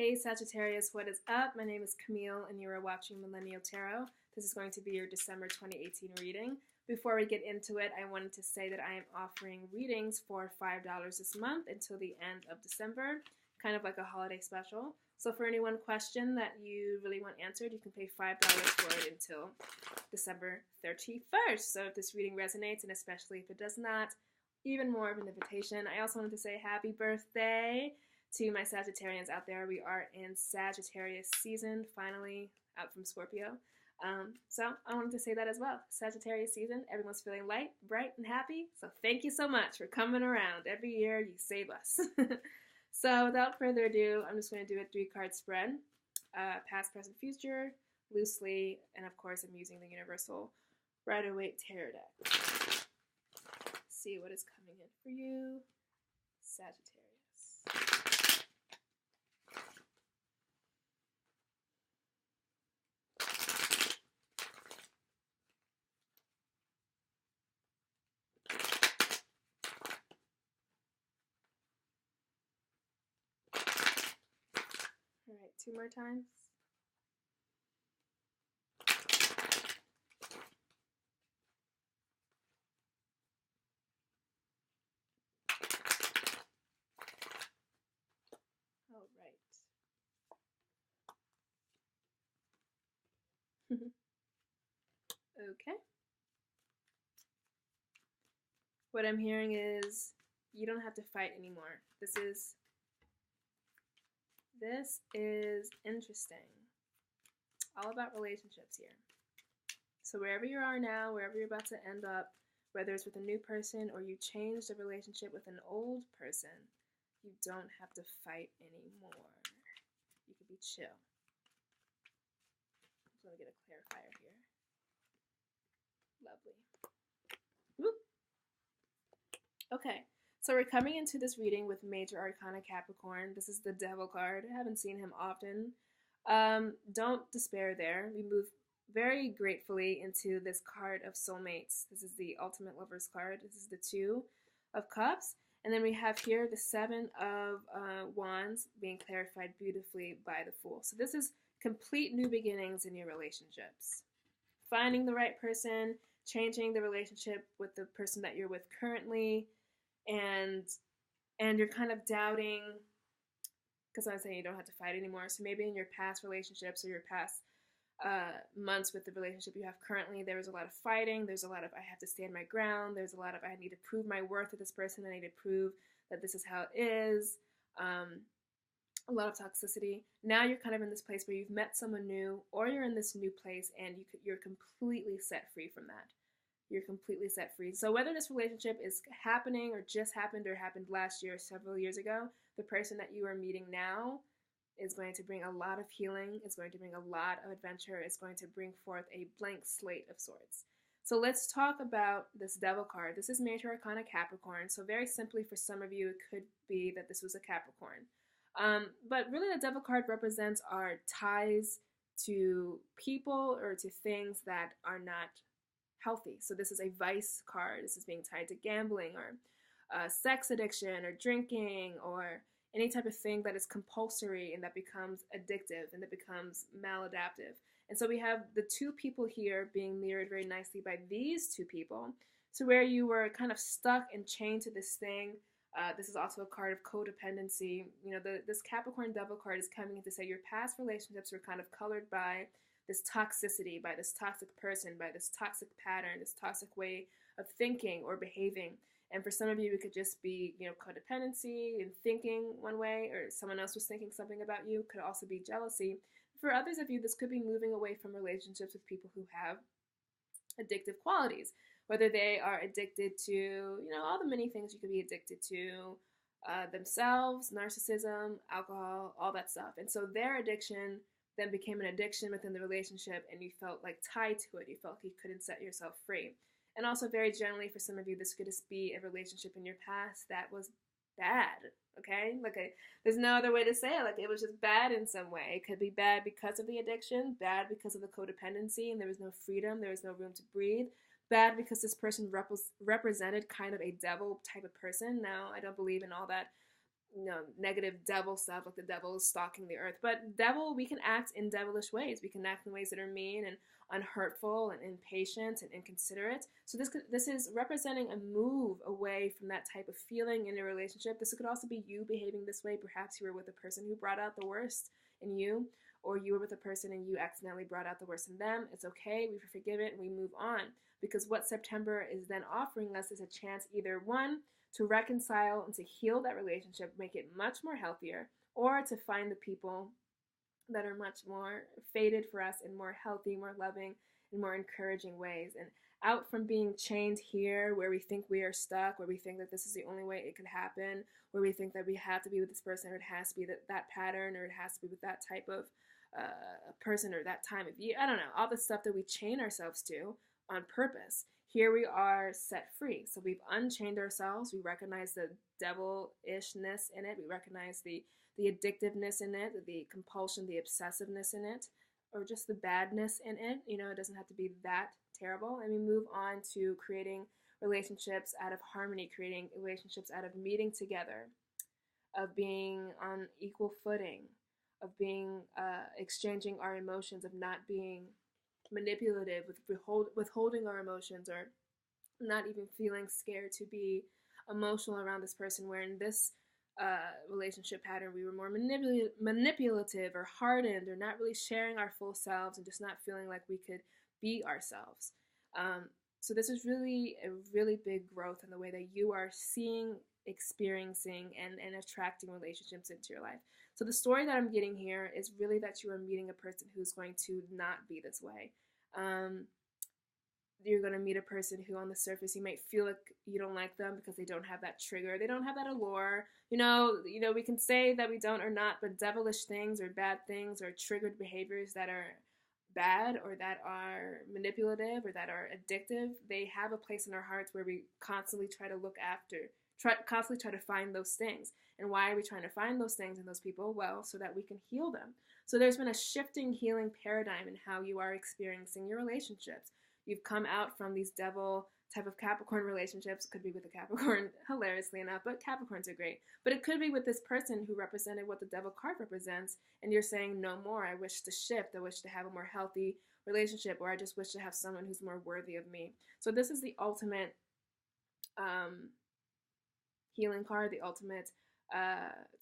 Hey Sagittarius, what is up? My name is Camille and you are watching Millennial Tarot. This is going to be your December 2018 reading. Before we get into it, I wanted to say that I am offering readings for $5 this month until the end of December, kind of like a holiday special. So for any one question that you really want answered, you can pay $5 for it until December 31st. So if this reading resonates, and especially if it does not, even more of an invitation. I also wanted to say happy birthday to my Sagittarians out there. We are in Sagittarius season, finally out from Scorpio. So I wanted to say that as well. Sagittarius season, everyone's feeling light, bright, and happy. So thank you so much for coming around. Every year you save us. So without further ado, I'm just going to do a 3-card spread. Past, present, future, loosely, and of course I'm using the Universal Rider-Waite Tarot deck. See what is coming in for you, Sagittarius. All right, 2 more times. All right. Okay. What I'm hearing is you don't have to fight anymore. This is interesting. All about relationships here. So wherever you are now, wherever you're about to end up, whether it's with a new person or you changed a relationship with an old person, you don't have to fight anymore. You can be chill. I'm just going to get a clarifier here. Lovely. Whoop. Okay, so we're coming into this reading with Major Arcana Capricorn. This is the Devil card. I haven't seen him often. Don't despair there. We move very gratefully into this card of soulmates. This is the Ultimate Lovers card. This is the 2 of Cups. And then we have here the 7 of Wands being clarified beautifully by the Fool. So this is complete new beginnings in your relationships. Finding the right person, changing the relationship with the person that you're with currently, and you're kind of doubting, because I'm saying you don't have to fight anymore. So maybe in your past relationships or your past months with the relationship you have currently, there was a lot of fighting. There's a lot of I have to stand my ground. There's a lot of I need to prove my worth to this person. I need to prove that this is how it is. A lot of toxicity. Now you're kind of in this place where you've met someone new, or you're in this new place and you're completely set free from that. You're completely set free. So whether this relationship is happening or just happened or happened last year or several years ago, the person that you are meeting now is going to bring a lot of healing. It's going to bring a lot of adventure. It's going to bring forth a blank slate of sorts. So let's talk about this Devil card. This is Major Arcana Capricorn. So very simply for some of you, it could be that this was a Capricorn. But really the Devil card represents our ties to people or to things that are not healthy. So this is a vice card. This is being tied to gambling or sex addiction or drinking or any type of thing that is compulsory and that becomes addictive and that becomes maladaptive. And so we have the 2 people here being mirrored very nicely by these 2 people. So where you were kind of stuck and chained to this thing, this is also a card of codependency. You know, this Capricorn Devil card is coming in to say your past relationships were kind of colored by this toxicity, by this toxic person, by this toxic pattern, this toxic way of thinking or behaving. And for some of you, it could just be, you know, codependency and thinking one way, or someone else was thinking something about you. It could also be jealousy. For others of you, this could be moving away from relationships with people who have addictive qualities, whether they are addicted to, you know, all the many things you could be addicted to, themselves, narcissism, alcohol, all that stuff. And so their addiction then became an addiction within the relationship, and you felt like tied to it. You felt like you couldn't set yourself free. And also very generally for some of you, this could just be a relationship in your past that was bad, okay? There's no other way to say it. Like, it was just bad in some way. It could be bad because of the addiction, bad because of the codependency, and there was no freedom, there was no room to breathe. Bad because this person represented kind of a devil type of person. Now, I don't believe in all that negative devil stuff, like the devil is stalking the earth. But devil, we can act in devilish ways. We can act in ways that are mean and unhurtful and impatient and inconsiderate. So this is representing a move away from that type of feeling in a relationship. This could also be you behaving this way. Perhaps you were with a person who brought out the worst in you, or you were with a person and you accidentally brought out the worst in them. It's okay. We forgive it and we move on. Because what September is then offering us is a chance, either one, to reconcile and to heal that relationship, make it much more healthier, or to find the people that are much more fated for us in more healthy, more loving, and more encouraging ways. And out from being chained here, where we think we are stuck, where we think that this is the only way it could happen, where we think that we have to be with this person, or it has to be that pattern, or it has to be with that type of person or that time of year. I don't know, all the stuff that we chain ourselves to on purpose. Here we are set free. So we've unchained ourselves. We recognize the devil-ishness in it. We recognize the addictiveness in it, the compulsion, the obsessiveness in it, or just the badness in it. It doesn't have to be that terrible. And we move on to creating relationships out of harmony, creating relationships out of meeting together, of being on equal footing, of being exchanging our emotions, of not being manipulative, with withholding our emotions, or not even feeling scared to be emotional around this person, where in this relationship pattern we were more manipulative or hardened, or not really sharing our full selves and just not feeling like we could be ourselves. So this is really a really big growth in the way that you are seeing, experiencing, and attracting relationships into your life. So the story that I'm getting here is really that you are meeting a person who's going to not be this way. You're going to meet a person who on the surface you might feel like you don't like them because they don't have that trigger. They don't have that allure. We can say that we don't or not, but devilish things or bad things or triggered behaviors that are bad or that are manipulative or that are addictive, they have a place in our hearts where we constantly try to find those things. And why are we trying to find those things in those people? Well, so that we can heal them. So there's been a shifting healing paradigm in how you are experiencing your relationships. You've come out from these devil type of Capricorn relationships. Could be with a Capricorn, hilariously enough, but Capricorns are great. But it could be with this person who represented what the devil card represents, and you're saying, no more. I wish to shift. I wish to have a more healthy relationship, or I just wish to have someone who's more worthy of me. So this is the ultimate healing card, the ultimate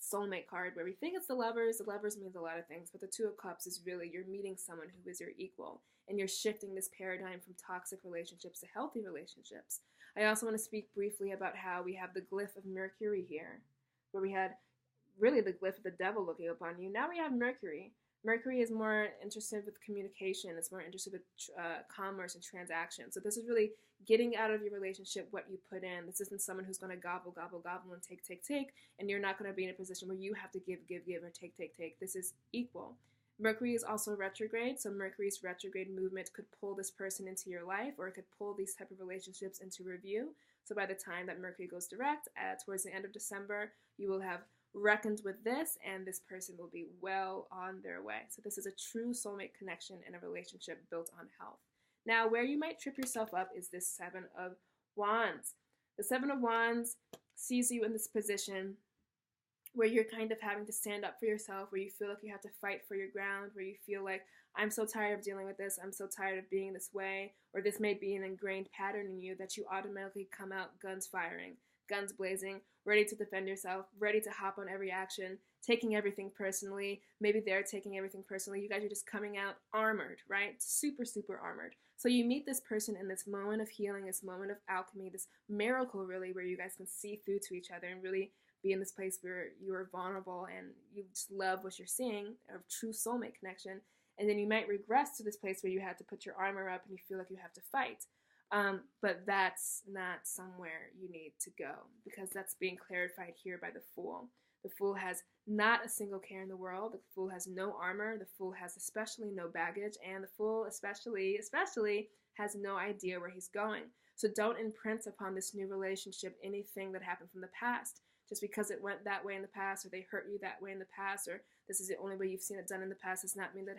soulmate card, where we think it's the lovers. The lovers means a lot of things, but the Two of Cups is really you're meeting someone who is your equal, and you're shifting this paradigm from toxic relationships to healthy relationships. I also want to speak briefly about how we have the glyph of Mercury here, where we had really the glyph of the devil looking upon you. Now we have Mercury. Mercury is more interested with communication. It's more interested with commerce and transactions. So this is really getting out of your relationship what you put in. This isn't someone who's going to gobble, gobble, gobble and take, and you're not going to be in a position where you have to give, or take. This is equal. Mercury is also retrograde, so Mercury's retrograde movement could pull this person into your life, or it could pull these type of relationships into review. So by the time that Mercury goes direct, towards the end of December, you will have reckoned with this, and this person will be well on their way. So this is a true soulmate connection in a relationship built on health. Now, where you might trip yourself up is this Seven of Wands. The Seven of Wands sees you in this position where you're kind of having to stand up for yourself, where you feel like you have to fight for your ground, where you feel like, I'm so tired of dealing with this, I'm so tired of being this way, or this may be an ingrained pattern in you that you automatically come out guns firing, guns blazing, ready to defend yourself, ready to hop on every action, taking everything personally. Maybe they're taking everything personally. You guys are just coming out armored, right? Super, super armored. So you meet this person in this moment of healing, this moment of alchemy, this miracle really, where you guys can see through to each other and really be in this place where you are vulnerable and you just love what you're seeing, a true soulmate connection. And then you might regress to this place where you have to put your armor up and you feel like you have to fight. But that's not somewhere you need to go, because that's being clarified here by the Fool. The Fool has not a single care in the world. The Fool has no armor. The Fool has especially no baggage. And the Fool especially has no idea where he's going. So don't imprint upon this new relationship anything that happened from the past. Just because it went that way in the past, or they hurt you that way in the past, or this is the only way you've seen it done in the past, does not mean that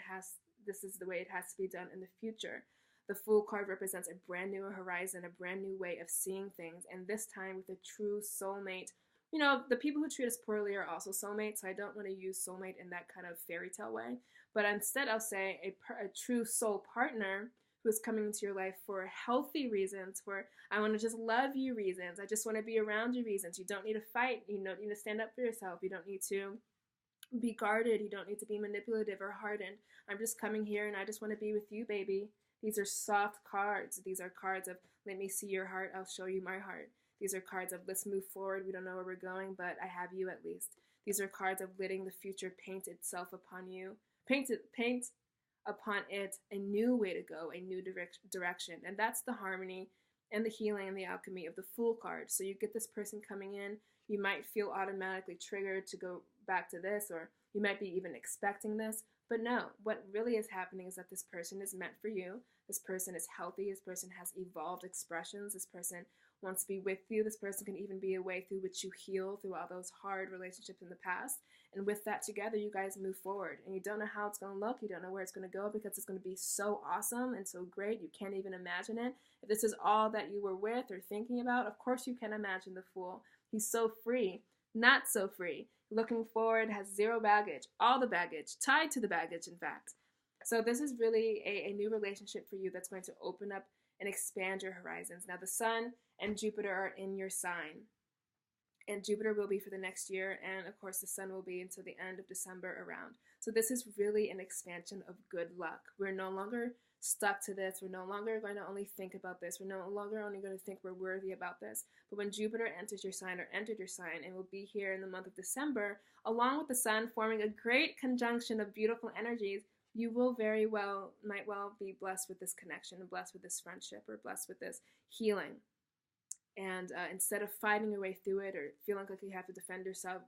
this is the way it has to be done in the future. The Fool card represents a brand new horizon, a brand new way of seeing things, and this time with a true soulmate you know, the people who treat us poorly are also soulmates, so I don't want to use soulmate in that kind of fairy tale way. But instead, I'll say a true soul partner who is coming into your life for healthy reasons, for I want to just love you reasons, I just want to be around you reasons. You don't need to fight, you don't need to stand up for yourself, you don't need to be guarded, you don't need to be manipulative or hardened. I'm just coming here and I just want to be with you, baby. These are soft cards. These are cards of let me see your heart, I'll show you my heart. These are cards of let's move forward. We don't know where we're going, but I have you at least. These are cards of letting the future paint itself upon you. Paint upon it a new way to go, a new direction. And that's the harmony and the healing and the alchemy of the Fool card. So you get this person coming in, you might feel automatically triggered to go back to this, or you might be even expecting this. But no, what really is happening is that this person is meant for you. This person is healthy. This person has evolved expressions. This person wants to be with you. This person can even be a way through which you heal through all those hard relationships in the past. And with that together, you guys move forward. And you don't know how it's going to look. You don't know where it's going to go because it's going to be so awesome and so great. You can't even imagine it. If this is all that you were with or thinking about, of course you can imagine the Fool. He's so free. Not so free. Looking forward, has zero baggage. All the baggage. Tied to the baggage, in fact. So this is really a new relationship for you that's going to open up and expand your horizons. Now the Sun and Jupiter are in your sign. And Jupiter will be for the next year, and of course the Sun will be until the end of December around. So this is really an expansion of good luck. We're no longer stuck to this. We're no longer going to only think about this. We're no longer only going to think we're worthy about this. But when Jupiter enters your sign or entered your sign and will be here in the month of December, along with the Sun forming a great conjunction of beautiful energies, you will might well be blessed with this connection and blessed with this friendship or blessed with this healing. And instead of fighting your way through it or feeling like you have to defend yourself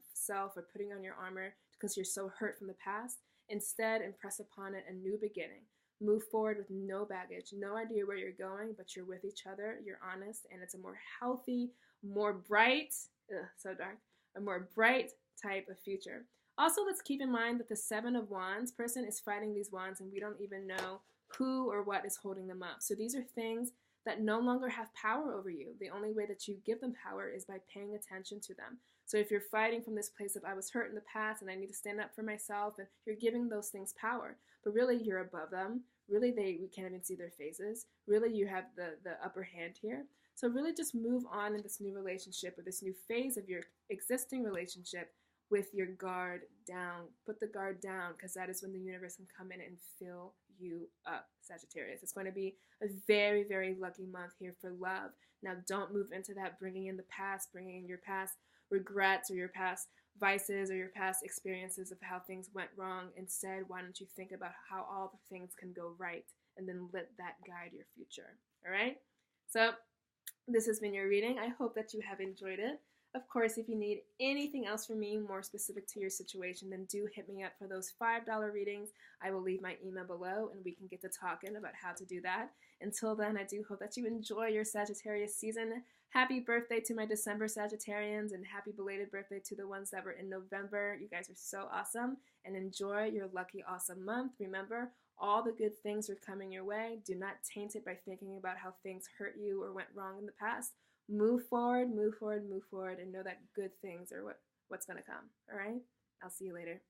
or putting on your armor because you're so hurt from the past, instead impress upon it a new beginning. Move forward with no baggage, no idea where you're going, but you're with each other, you're honest, and it's a more healthy, more bright, so dark, a more bright type of future. Also, let's keep in mind that the Seven of Wands person is fighting these wands and we don't even know who or what is holding them up. So these are things that no longer have power over you. The only way that you give them power is by paying attention to them. So if you're fighting from this place of I was hurt in the past and I need to stand up for myself, and you're giving those things power, but really you're above them. Really we can't even see their faces. Really you have the upper hand here. So really just move on in this new relationship or this new phase of your existing relationship with your guard down. Put the guard down, because that is when the universe can come in and fill you up, Sagittarius. It's going to be a very, very lucky month here for love. Now, don't move into that bringing in the past, bringing in your past regrets or your past vices or your past experiences of how things went wrong. Instead, why don't you think about how all the things can go right and then let that guide your future, all right? So this has been your reading. I hope that you have enjoyed it. Of course, if you need anything else from me more specific to your situation, then do hit me up for those $5 readings. I will leave my email below and we can get to talking about how to do that. Until then, I do hope that you enjoy your Sagittarius season. Happy birthday to my December Sagittarians and happy belated birthday to the ones that were in November. You guys are so awesome, and enjoy your lucky, awesome month. Remember, all the good things are coming your way. Do not taint it by thinking about how things hurt you or went wrong in the past. Move forward, move forward, move forward, and know that good things are what's going to come. All right? I'll see you later.